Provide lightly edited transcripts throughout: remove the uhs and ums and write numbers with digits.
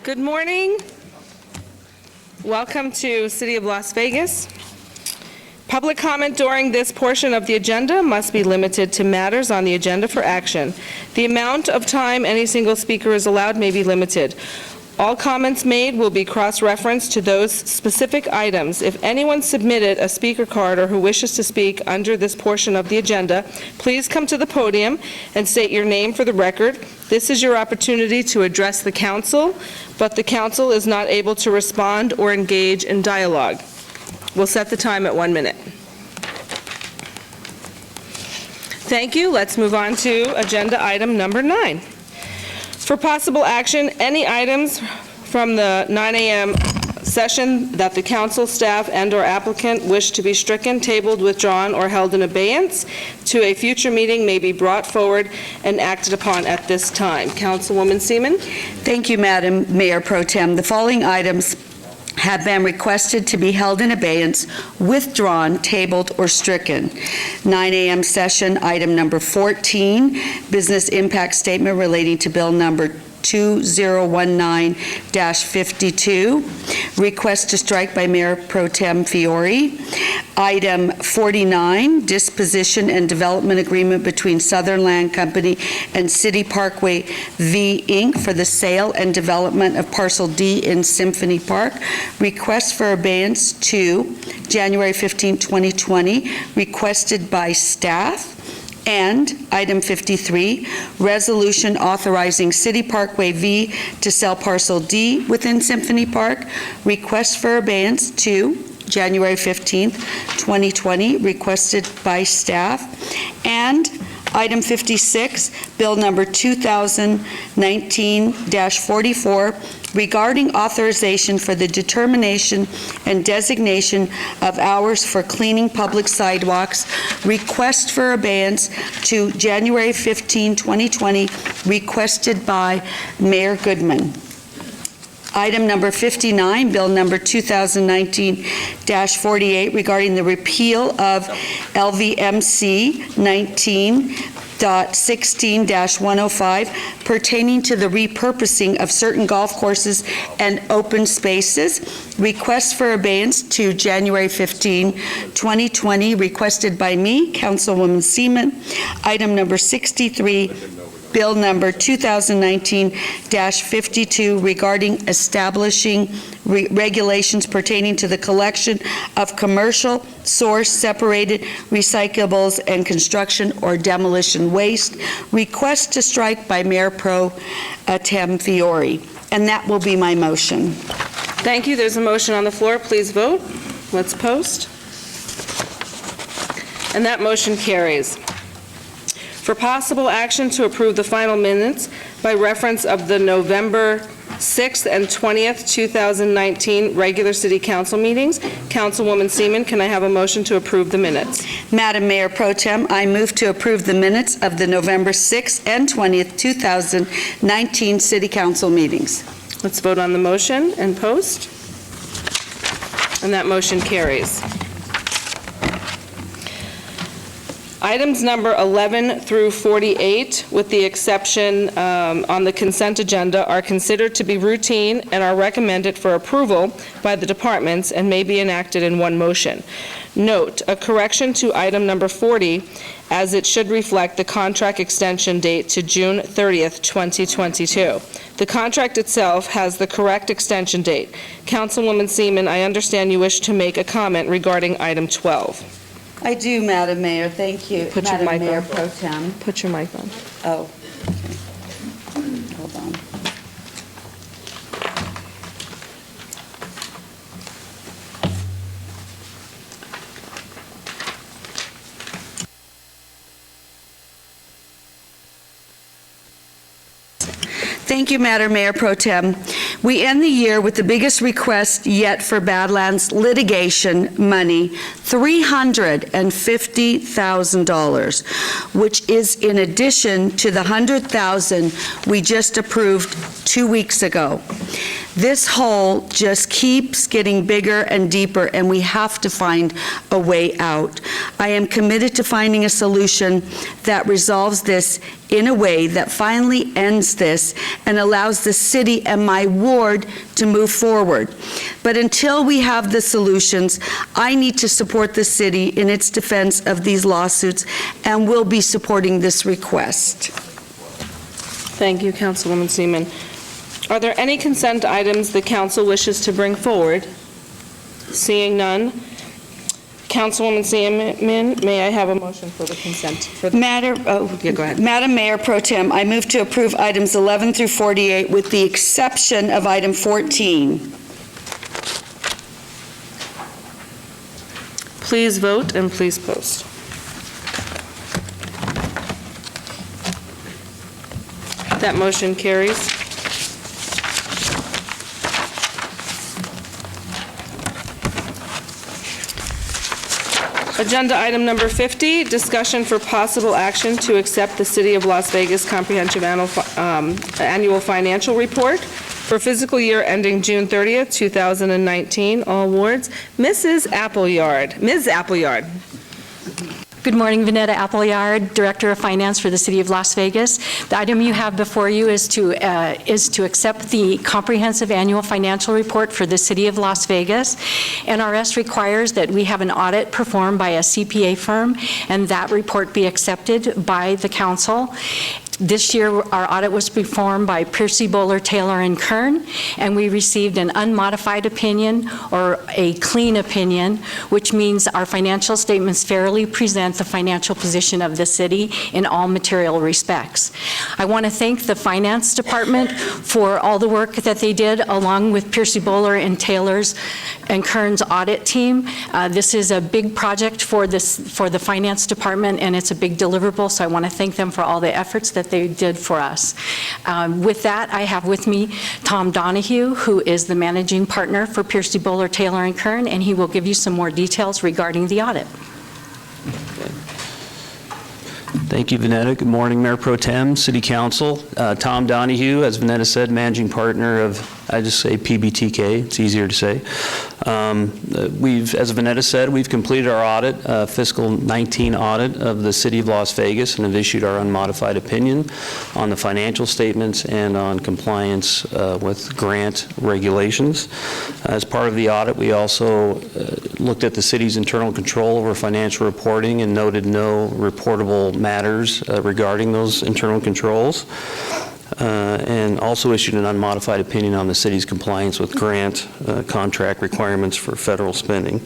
Good morning. Welcome to City of Las Vegas. Public comment during this portion of the agenda must be limited to matters on the agenda for action. The amount of time any single speaker is allowed may be limited. All comments made will be cross-referenced to those specific items. If anyone submitted a speaker card or who wishes to speak under this portion of the agenda, please come to the podium and state your name for the record. This is your opportunity to address the council, but the council is not able to respond or engage in dialogue. We'll set the time at 1 minute. Thank you. Let's move on to agenda item number 9. For possible action, any items from the 9 a.m. session that the council, staff, and/or applicant wish to be stricken, tabled, withdrawn, or held in abeyance to a future meeting may be brought forward and acted upon at this time. Councilwoman Seaman. Thank you, Madam Mayor Pro Tem. The following items have been requested to be held in abeyance, withdrawn, tabled, or stricken. 9 a.m. session, item number 14, business impact statement relating to bill number 2019-52, request to strike by Mayor Pro Tem Fiore. Item 49, disposition and development agreement between Southern Land Company and City Parkway V. Inc. for the sale and development of Parcel D in Symphony Park. Request for abeyance to January 15, 2020, requested by staff. And item 53, resolution authorizing City Parkway V to sell Parcel D within Symphony Park. Request for abeyance to January 15th, 2020, requested by staff. And item 56, bill number 2019-44, regarding authorization for the determination and designation of hours for cleaning public sidewalks. Request for abeyance to January 15, 2020, requested by Mayor Goodman. Item number 59, bill number 2019-48, regarding the repeal of LVMC 19.16-105, pertaining to the repurposing of certain golf courses and open spaces. Request for abeyance to January 15, 2020, requested by me, Councilwoman Seaman. Item number 63, bill number 2019-52, regarding establishing regulations pertaining to the collection of commercial source separated recyclables and construction or demolition waste. Request to strike by Mayor Pro Tem Fiore. And that will be my motion. Thank you. There's a motion on the floor. Please vote. Let's post. And that motion carries. For possible action to approve the final minutes by reference of the November 6th and 20th, 2019 regular City Council meetings, Councilwoman Seaman, can I have a motion to approve the minutes? Madam Mayor Pro Tem, I move to approve the minutes of the November 6th and 20th, 2019 City Council meetings. Let's vote on the motion and post. And that motion carries. Items number 11 through 48, with the exception on the consent agenda, are considered to be routine and are recommended for approval by the departments and may be enacted in one motion. Note, a correction to item number 40, as it should reflect the contract extension date to June 30th, 2022. The contract itself has the correct extension date. Councilwoman Seaman, I understand you wish to make a comment regarding item 12. I do, Madam Mayor. Thank you. Put your Madam mic Mayor on. Pro Tem. Put your mic on. Oh, okay. Hold on. Thank you, Madam Mayor Pro Tem. We end the year with the biggest request yet for Badlands litigation money, $350,000, which is in addition to the $100,000 we just approved 2 weeks ago. This hole just keeps getting bigger and deeper, and we have to find a way out. I am committed to finding a solution that resolves this in a way that finally ends this and allows the city and my ward to move forward. But until we have the solutions, I need to support the city in its defense of these lawsuits and will be supporting this request. Thank you, Councilwoman Seaman. Are there any consent items the council wishes to bring forward? Seeing none. Councilwoman Seaman, may I have a motion for the consent? Go ahead. Madam Madam Mayor Pro Tem, I move to approve items 11 through 48 with the exception of item 14. Please vote and please post. That motion carries. Agenda item number 50, discussion for possible action to accept the City of Las Vegas Comprehensive Annual Financial Report for fiscal year ending June 30th, 2019. All wards. Ms. Appleyard. Good morning, Vanetta Appleyard, Director of Finance for the City of Las Vegas. The item you have before you is to accept the comprehensive annual financial report for the City of Las Vegas. NRS requires that we have an audit performed by a CPA firm, and that report be accepted by the council. This year, our audit was performed by Piercy Bowler Taylor and Kern, and we received an unmodified opinion or a clean opinion, which means our financial statements fairly present the financial position of the city in all material respects. I want to thank the Finance Department for all the work that they did along with Piercy Bowler and Taylor's and Kern's audit team. This is a big project for the Finance Department, and it's a big deliverable, so I want to thank them for all the efforts that they did for us. With that, I have with me Tom Donahue, who is the managing partner for Piercy Bowler, Taylor and Kern, and he will give you some more details regarding the audit. Thank you, Vanetta. Good morning, Mayor Pro Tem, City Council. Tom Donahue, as Vanetta said, managing partner of, I just say PBTK, it's easier to say. As Vanetta said, we've completed our audit, fiscal 19 audit of the City of Las Vegas, and have issued our unmodified opinion on the financial statements and on compliance with grant regulations. As part of the audit, we also looked at the city's internal control over financial reporting and noted no reportable matters regarding those internal controls. And also issued an unmodified opinion on the city's compliance with grant contract requirements for federal spending.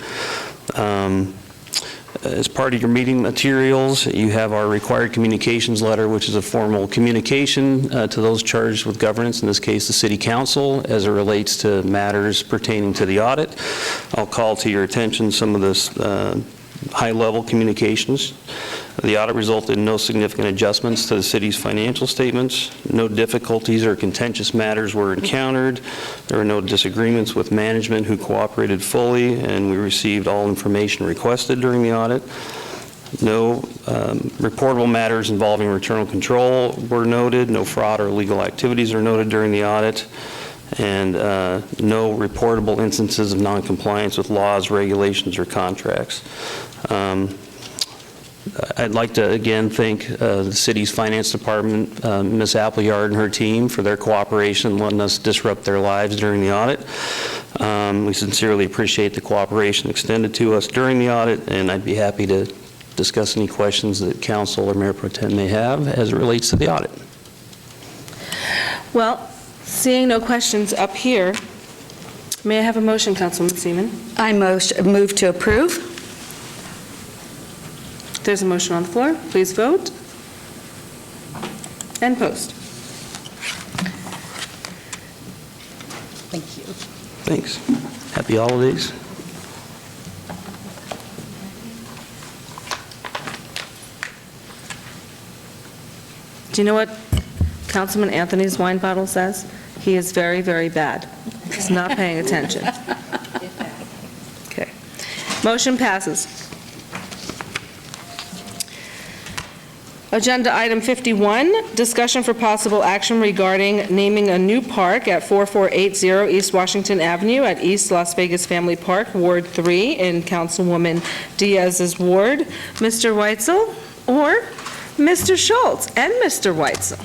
As part of your meeting materials, you have our required communications letter, which is a formal communication to those charged with governance, in this case the City Council, as it relates to matters pertaining to the audit. I'll call to your attention some of this high-level communications. The audit resulted in no significant adjustments to the city's financial statements. No difficulties or contentious matters were encountered. There were no disagreements with management, who cooperated fully, and we received all information requested during the audit. No reportable matters involving internal control were noted. No fraud or illegal activities are noted during the audit. And no reportable instances of noncompliance with laws, regulations, or contracts. I'd like to again thank the city's finance department, Ms. Appleyard and her team, for their cooperation in letting us disrupt their lives during the audit. We sincerely appreciate the cooperation extended to us during the audit, and I'd be happy to discuss any questions that council or Mayor Pro Tem may have as it relates to the audit. Well, seeing no questions up here, may I have a motion, Councilwoman Seaman? I move to approve. There's a motion on the floor. Please vote and post. Thank you. Thanks. Happy holidays. Do you know what Councilman Anthony's wine bottle says? He is very, very bad. He's not paying attention. Okay. Motion passes. Agenda item 51, discussion for possible action regarding naming a new park at 4480 East Washington Avenue at East Las Vegas Family Park, Ward 3, in Councilwoman Diaz's ward. Mr. Weitzel or Mr. Schultz? And Mr. Weitzel.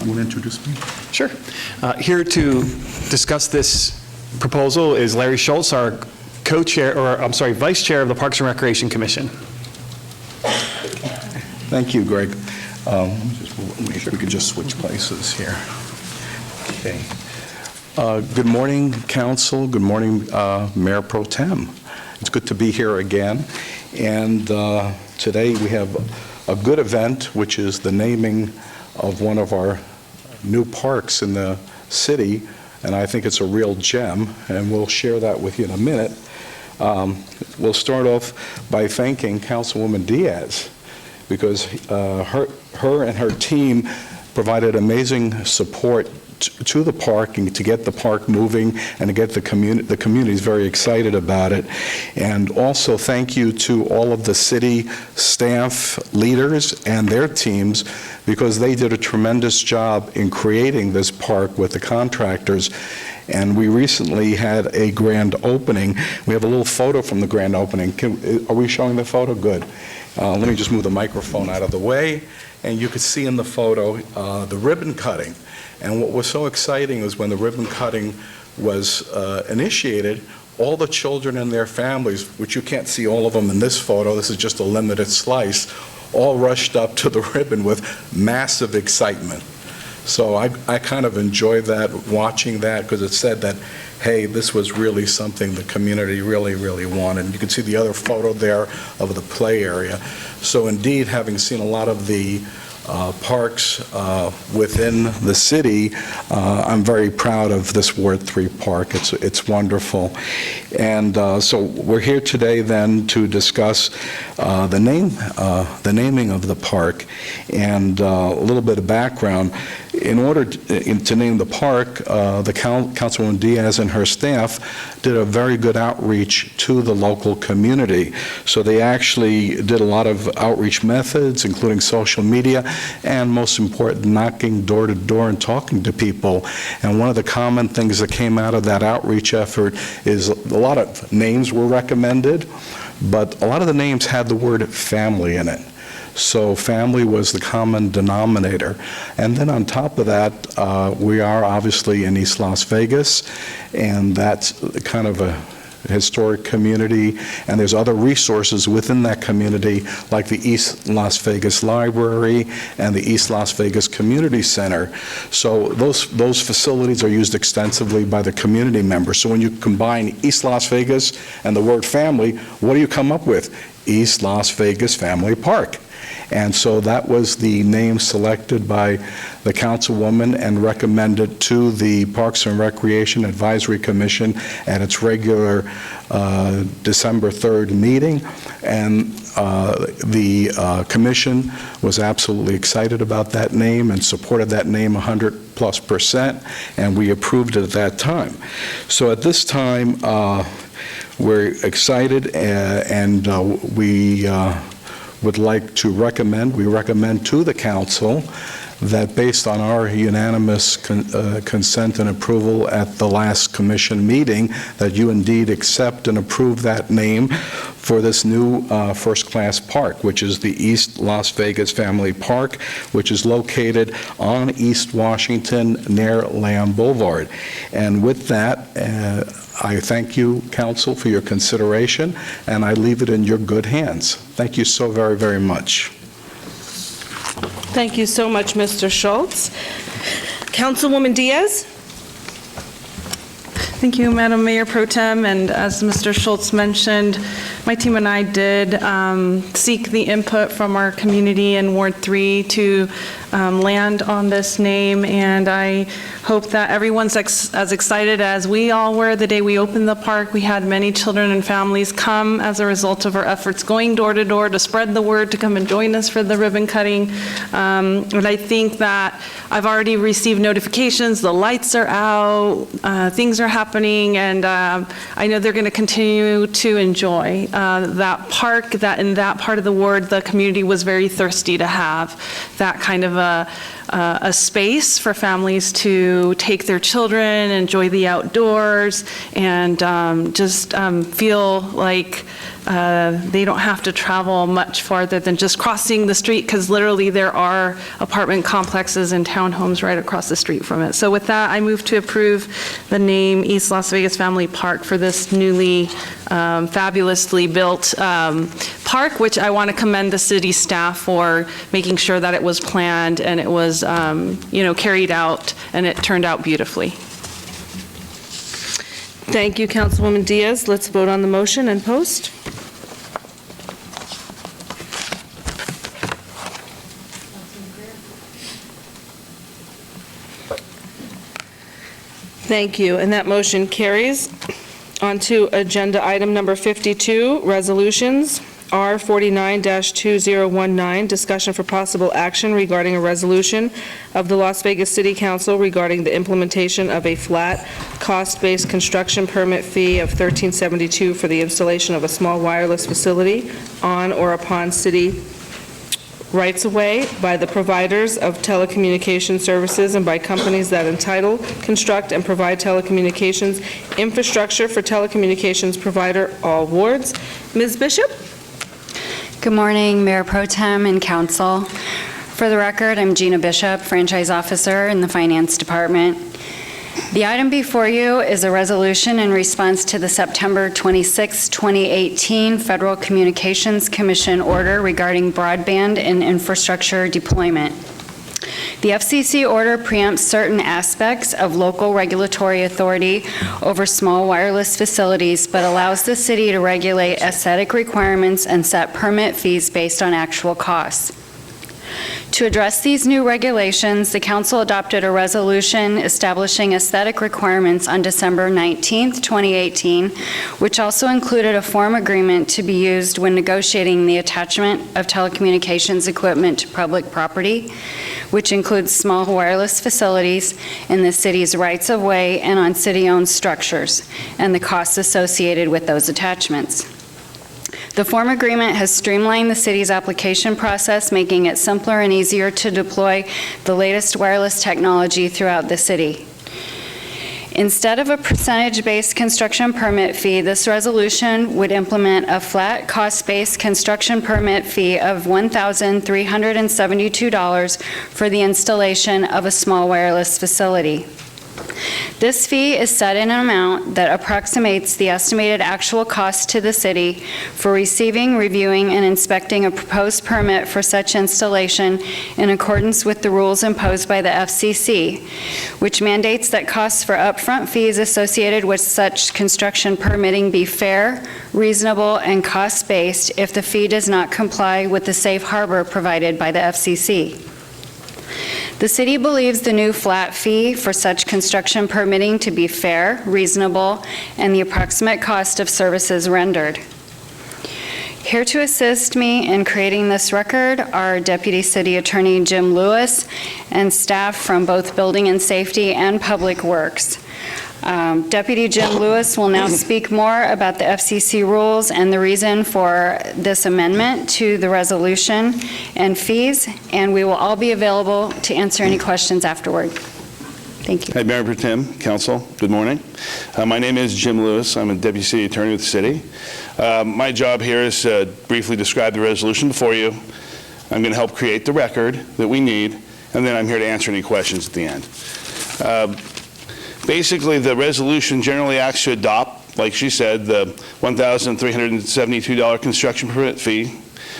You want to introduce me? Sure. Here to discuss this proposal is Larry Schultz, our co-chair, or I'm sorry, vice chair of the Parks and Recreation Commission. Thank you, Greg. Maybe we could just switch places here. Okay. Good morning, council. Good morning, Mayor Pro Tem. It's good to be here again. And today we have a good event, which is the naming of one of our new parks in the city, and I think it's a real gem, and we'll share that with you in a minute. We'll start off by thanking Councilwoman Diaz, because her and her team provided amazing support to the park and to get the park moving and to get the community is very excited about it. And also thank you to all of the city staff leaders and their teams, because they did a tremendous job in creating this park with the contractors. And we recently had a grand opening. We have a little photo from the grand opening. Are we showing the photo? Good. Let me just move the microphone out of the way. And you could see in the photo the ribbon cutting. And what was so exciting was when the ribbon cutting was initiated, all the children and their families, which you can't see all of them in this photo, this is just a limited slice, all rushed up to the ribbon with massive excitement. So I kind of enjoyed that, watching that, because it said that, hey, this was really something the community really, really wanted. You can see the other photo there of the play area. So indeed, having seen a lot of the parks within the city, I'm very proud of this Ward 3 park. It's wonderful. And so we're here today then to discuss the naming of the park, and a little bit of background. In order to name the park, the Councilwoman Diaz and her staff did a very good outreach to the local community. So they actually did a lot of outreach methods, including social media, and most important, knocking door to door and talking to people. And one of the common things that came out of that outreach effort is a lot of names were recommended, but a lot of the names had the word family in it. So family was the common denominator. And then on top of that, we are obviously in East Las Vegas, and that's kind of a historic community, and there's other resources within that community, like the East Las Vegas Library and the East Las Vegas Community Center. So those facilities are used extensively by the community members. So when you combine East Las Vegas and the word family, what do you come up with? East Las Vegas Family Park. And so that was the name selected by the councilwoman and recommended to the Parks and Recreation Advisory Commission at its regular December 3rd meeting. And the commission was absolutely excited about that name and supported that name 100+%, and we approved it at that time. So at this time, we're excited, and we would like to recommend to the council that based on our unanimous consent and approval at the last commission meeting, that you indeed accept and approve that name for this new first-class park, which is the East Las Vegas Family Park, which is located on East Washington near Lamb Boulevard. And with that, I thank you, council, for your consideration, and I leave it in your good hands. Thank you so very, very much. Thank you so much, Mr. Schultz. Councilwoman Diaz? Thank you, Madam Mayor Pro Tem, and as Mr. Schultz mentioned, my team and I did seek the input from our community in Ward 3 to land on this name, and I hope that everyone's as excited as we all were the day we opened the park. We had many children and families come as a result of our efforts going door to door to spread the word to come and join us for the ribbon cutting. And I think that I've already received notifications, the lights are out, things are happening, and I know they're going to continue to enjoy that park. That in that part of the ward, the community was very thirsty to have that kind of a space for families to take their children, enjoy the outdoors, and just feel like they don't have to travel much farther than just crossing the street, because literally there are apartment complexes and townhomes right across the street from it. So with that, I move to approve the name East Las Vegas Family Park for this newly fabulously built park, which I want to commend the city staff for making sure that it was planned and it was carried out, and it turned out beautifully. Thank you, Councilwoman Diaz. Let's vote on the motion and post. Thank you, and that motion carries. On to agenda item number 52, resolutions. R49-2019, discussion for possible action regarding a resolution of the Las Vegas City Council regarding the implementation of a flat, cost-based construction permit fee of $13.72 for the installation of a small wireless facility on or upon city rights-of-way by the providers of telecommunication services and by companies that entitle, construct, and provide telecommunications infrastructure for telecommunications provider, all wards. Ms. Bishop? Good morning, Mayor Pro Tem and Council. For the record, I'm Gina Bishop, Franchise Officer in the Finance Department. The item before you is a resolution in response to the September 26, 2018 Federal Communications Commission order regarding broadband and infrastructure deployment. The FCC order preempts certain aspects of local regulatory authority over small wireless facilities, but allows the city to regulate aesthetic requirements and set permit fees based on actual costs. To address these new regulations, the council adopted a resolution establishing aesthetic requirements on December 19, 2018, which also included a form agreement to be used when negotiating the attachment of telecommunications equipment to public property, which includes small wireless facilities in the city's rights-of-way and on city-owned structures, and the costs associated with those attachments. The form agreement has streamlined the city's application process, making it simpler and easier to deploy the latest wireless technology throughout the city. Instead of a percentage-based construction permit fee, this resolution would implement a flat cost-based construction permit fee of $1,372 for the installation of a small wireless facility. This fee is set in an amount that approximates the estimated actual cost to the city for receiving, reviewing, and inspecting a proposed permit for such installation in accordance with the rules imposed by the FCC, which mandates that costs for upfront fees associated with such construction permitting be fair, reasonable, and cost-based if the fee does not comply with the safe harbor provided by the FCC. The city believes the new flat fee for such construction permitting to be fair, reasonable, and the approximate cost of services rendered. Here to assist me in creating this record are Deputy City Attorney Jim Lewis and staff from both Building and Safety and Public Works. Deputy Jim Lewis will now speak more about the FCC rules and the reason for this amendment to the resolution and fees, and we will all be available to answer any questions afterward. Thank you. Hi, Mayor Pro Tem, Council, good morning. My name is Jim Lewis. I'm a Deputy City Attorney with the city. My job here is to briefly describe the resolution before you. I'm going to help create the record that we need, and then I'm here to answer any questions at the end. Basically, the resolution generally acts to adopt, like she said, the $1,372 construction permit fee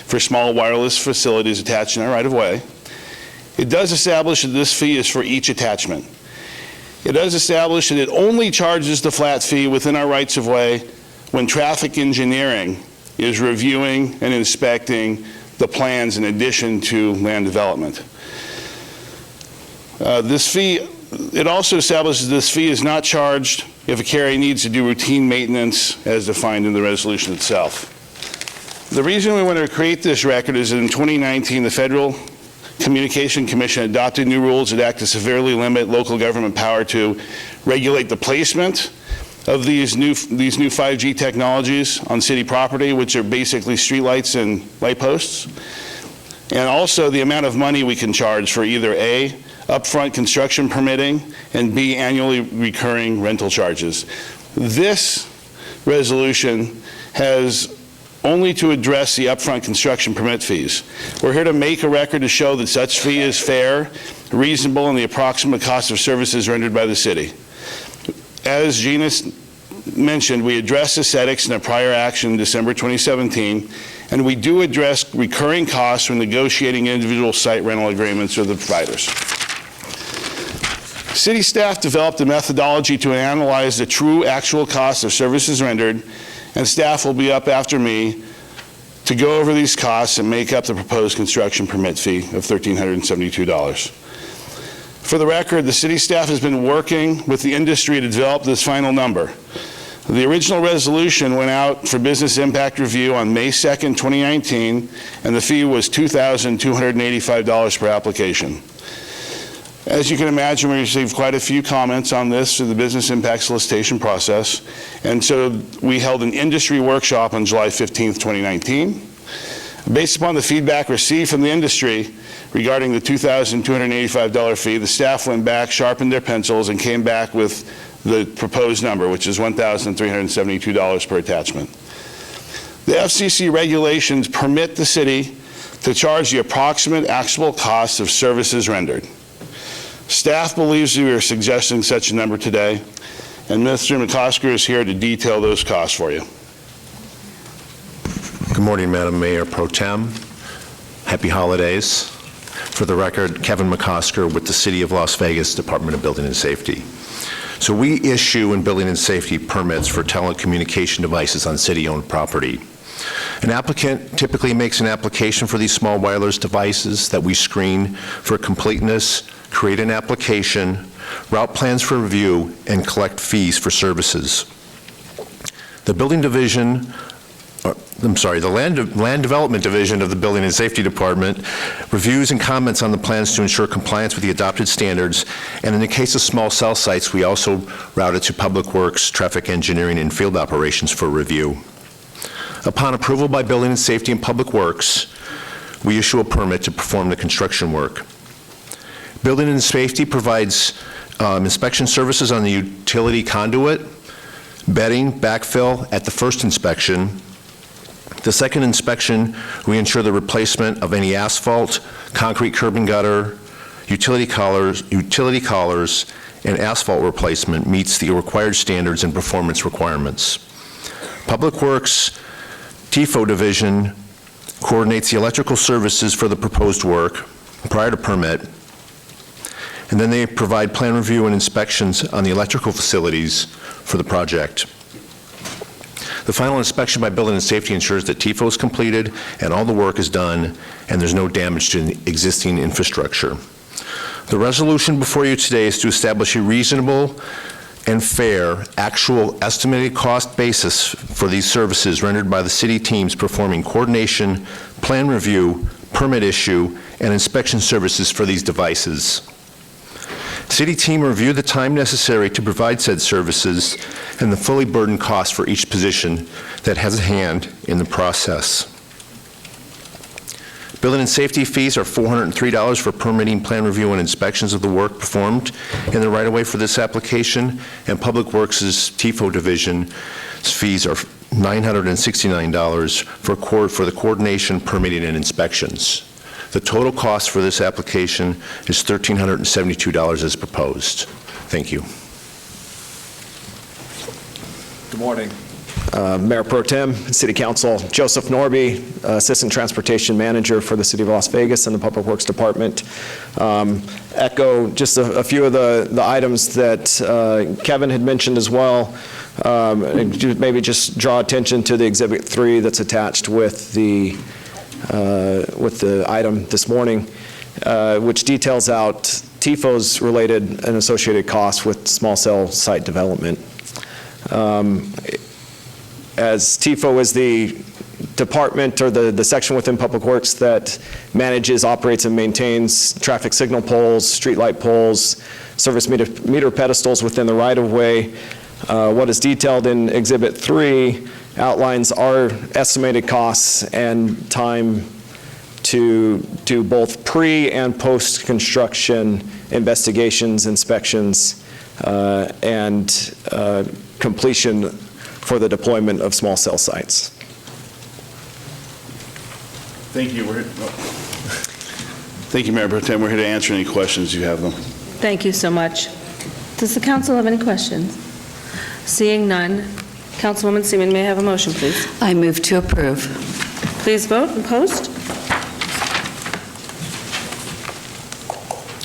for small wireless facilities attached in our right-of-way. It does establish that this fee is for each attachment. It does establish that it only charges the flat fee within our rights-of-way when traffic engineering is reviewing and inspecting the plans in addition to land development. This fee, it also establishes this fee is not charged if a carrier needs to do routine maintenance as defined in the resolution itself. The reason we want to create this record is that in 2019, the Federal Communication Commission adopted new rules that act to severely limit local government power to regulate the placement of these new 5G technologies on city property, which are basically streetlights and light posts, and also the amount of money we can charge for either A, upfront construction permitting, and B, annually recurring rental charges. This resolution has only to address the upfront construction permit fees. We're here to make a record to show that such fee is fair, reasonable, and the approximate cost of services rendered by the city. As Gina mentioned, we addressed aesthetics in a prior action in December 2017, and we do address recurring costs when negotiating individual site rental agreements with the providers. City staff developed a methodology to analyze the true actual cost of services rendered, and staff will be up after me to go over these costs and make up the proposed construction permit fee of $1,372. For the record, the city staff has been working with the industry to develop this final number. The original resolution went out for business impact review on May 2nd, 2019, and the fee was $2,285 per application. As you can imagine, we received quite a few comments on this through the business impact solicitation process, and so we held an industry workshop on July 15th, 2019. Based upon the feedback received from the industry regarding the $2,285 fee, the staff went back, sharpened their pencils, and came back with the proposed number, which is $1,372 per attachment. The FCC regulations permit the city to charge the approximate actual cost of services rendered. Staff believes we are suggesting such a number today, and Mr. McCosker is here to detail those costs for you. Good morning, Madam Mayor Pro Tem. Happy holidays. For the record, Kevin McCosker with the City of Las Vegas Department of Building and Safety. So we issue in building and safety permits for telecommunication devices on city-owned property. An applicant typically makes an application for these small wireless devices that we screen for completeness, create an application, route plans for review, and collect fees for services. The Land Development Division of the Building and Safety Department reviews and comments on the plans to ensure compliance with the adopted standards, and in the case of small cell sites, we also route it to Public Works, Traffic Engineering, and Field Operations for review. Upon approval by Building and Safety and Public Works, we issue a permit to perform the construction work. Building and Safety provides inspection services on the utility conduit, bedding, backfill at the first inspection. The second inspection, we ensure the replacement of any asphalt, concrete curb and gutter, utility collars, and asphalt replacement meets the required standards and performance requirements. Public Works TIFO Division coordinates the electrical services for the proposed work prior to permit, and then they provide plan review and inspections on the electrical facilities for the project. The final inspection by Building and Safety ensures that TIFO is completed and all the work is done and there's no damage to the existing infrastructure. The resolution before you today is to establish a reasonable and fair actual estimated cost basis for these services rendered by the city teams performing coordination, plan review, permit issue, and inspection services for these devices. City team review the time necessary to provide said services and the fully burdened cost for each position that has a hand in the process. Building and safety fees are $403 for permitting, plan review, and inspections of the work performed in the right-of-way for this application, and Public Works' TIFO division fees are $969 for the coordination, permitting, and inspections. The total cost for this application is $1,372 as proposed. Thank you. Good morning. Mayor Pro Tem, City Council, Joseph Norby, Assistant Transportation Manager for the City of Las Vegas and the Public Works Department. Echo just a few of the items that Kevin had mentioned as well. And maybe just draw attention to the Exhibit 3 that's attached with the item this morning, which details out TIFO's related and associated costs with small cell site development. As TIFO is the department or the section within Public Works that manages, operates, and maintains traffic signal poles, streetlight poles, service meter pedestals within the right-of-way. What is detailed in Exhibit 3 outlines our estimated costs and time to do both pre- and post-construction investigations, inspections, and completion for the deployment of small cell sites. Thank you. Thank you, Mayor Pro Tem. We're here to answer any questions you have them. Thank you so much. Does the council have any questions? Seeing none, Councilwoman Seaman, may I have a motion, please? I move to approve. Please vote and post.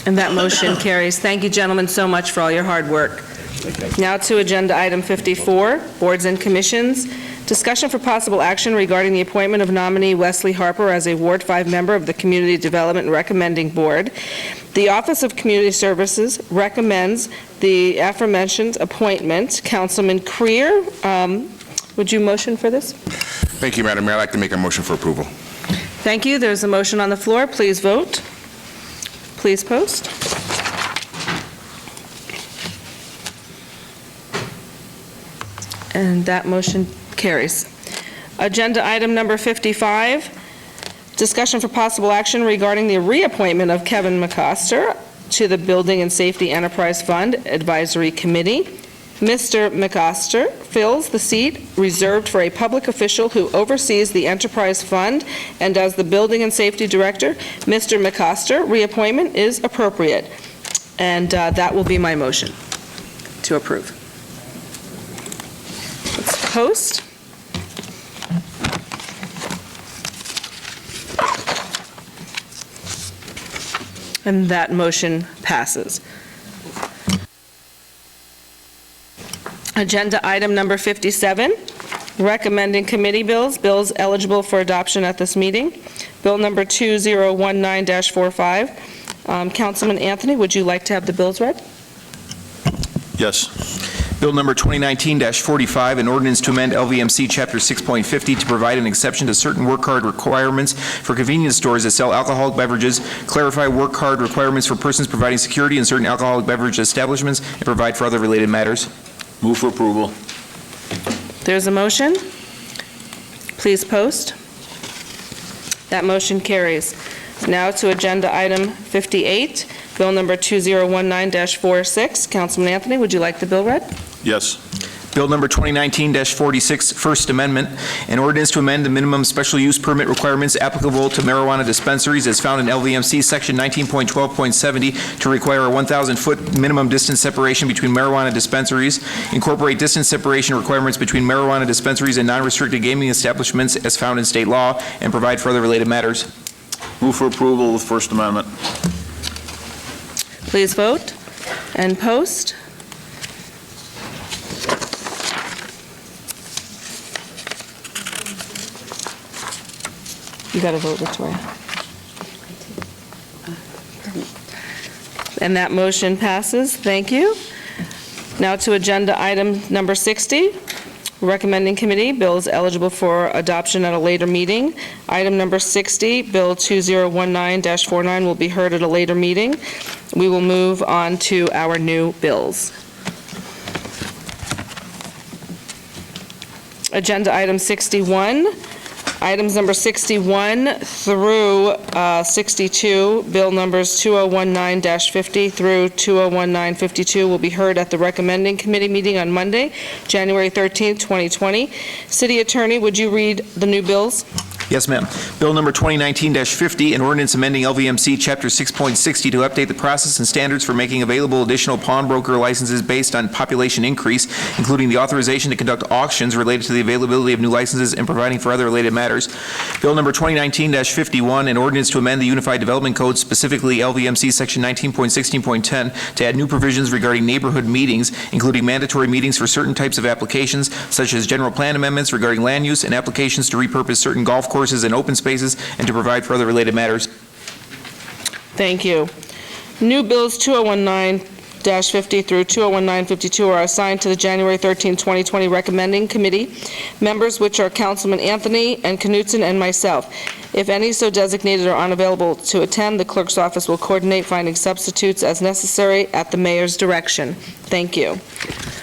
And that motion carries. Thank you, gentlemen, so much for all your hard work. Now to Agenda Item 54, Boards and Commissions. Discussion for possible action regarding the appointment of nominee Wesley Harper as a Ward 5 member of the Community Development Recommending Board. The Office of Community Services recommends the aforementioned appointment. Councilman Creer, would you motion for this? Thank you, Madam Mayor. I'd like to make a motion for approval. Thank you. There's a motion on the floor. Please vote. Please post. And that motion carries. Agenda item number 55, discussion for possible action regarding the reappointment of Kevin McCoster to the Building and Safety Enterprise Fund Advisory Committee. Mr. McCoster fills the seat reserved for a public official who oversees the enterprise fund, and as the Building and Safety Director, Mr. McCoster reappointment is appropriate. And that will be my motion to approve. Let's post. And that motion passes. Agenda item number 57, recommending committee bills, bills eligible for adoption at this meeting. Bill number 2019-45. Councilman Anthony, would you like to have the bills read? Yes. Bill number 2019-45, an ordinance to amend LVMC Chapter 6.50 to provide an exception to certain work card requirements for convenience stores that sell alcoholic beverages, clarify work card requirements for persons providing security in certain alcoholic beverage establishments, and provide for other related matters. Move for approval. There's a motion. Please post. That motion carries. Now to agenda item 58, bill number 2019-46. Councilman Anthony, would you like the bill read? Yes. Bill number 2019-46, First Amendment, an ordinance to amend the minimum special use permit requirements applicable to marijuana dispensaries as found in LVMC Section 19.12.70 to require a 1,000-foot minimum distance separation between marijuana dispensaries, incorporate distance separation requirements between marijuana dispensaries and non-restricted gaming establishments as found in state law, and provide for other related matters. Move for approval of the First Amendment. Please vote and post. You got to vote, Victoria. And that motion passes. Thank you. Now to agenda item number 60, recommending committee, bills eligible for adoption at a later meeting. Item number 60, Bill 2019-49 will be heard at a later meeting. We will move on to our new bills. Agenda item 61. Items number 61 through 62, bill numbers 2019-50 through 2019-52 will be heard at the recommending committee meeting on Monday, January 13th, 2020. City Attorney, would you read the new bills? Yes, ma'am. Bill number 2019-50, an ordinance amending LVMC Chapter 6.60 to update the process and standards for making available additional pawnbroker licenses based on population increase, including the authorization to conduct auctions related to the availability of new licenses and providing for other related matters. Bill number 2019-51, an ordinance to amend the Unified Development Code, specifically LVMC Section 19.16.10, to add new provisions regarding neighborhood meetings, including mandatory meetings for certain types of applications, such as general plan amendments regarding land use and applications to repurpose certain golf courses and open spaces, and to provide for other related matters. Thank you. New bills 2019-50 through 2019-52 are assigned to the January 13, 2020 recommending committee members, which are Councilman Anthony and Knutson and myself. If any so designated are unavailable to attend, the clerk's office will coordinate finding substitutes as necessary at the mayor's direction. Thank you.